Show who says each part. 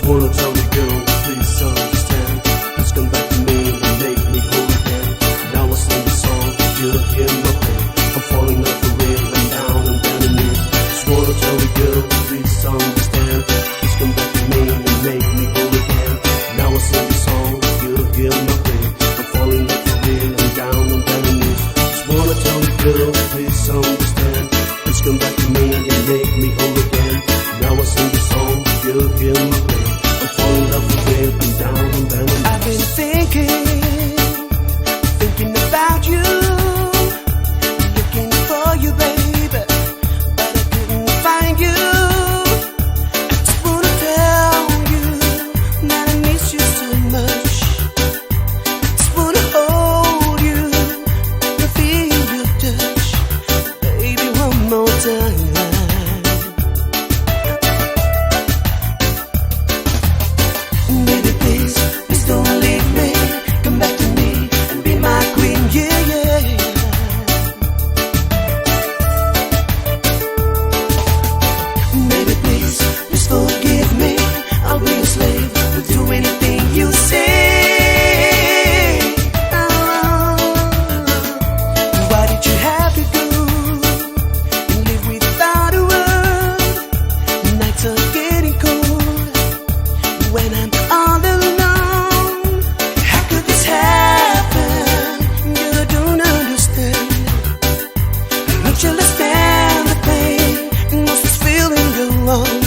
Speaker 1: wanna tell you, girl, please understand. Please come back to me and make me whole again. Now I sing the song, you hear my pain. I'm falling off the rail and down and down the knees. Just wanna tell you, girl, please understand. Please come back to me and make me whole again. Now I sing the song, you hear my pain. I'm falling off the rail and down the knees. Just wanna tell you, girl, please understand. Please come back to me and make me whole again. Now I sing the song, you hear my pain. I'm falling off the rail and down the knees.
Speaker 2: I've been thinking about you, looking for you, baby, but I couldn't find you. I just wanna tell you that I miss you so much. I just wanna hold you and feel your touch, baby, one more time. Baby, please, please don't leave me. Come back to me and be my queen, yeah, yeah. Baby, please, please forgive me. I'll be a slave, will do anything you say. Oh, why did you have to go and live without a word? Nights are getting cold when I'm all alone. How could this happen? Girl, I don't understand. Don't you understand the pain and what's this feeling go on?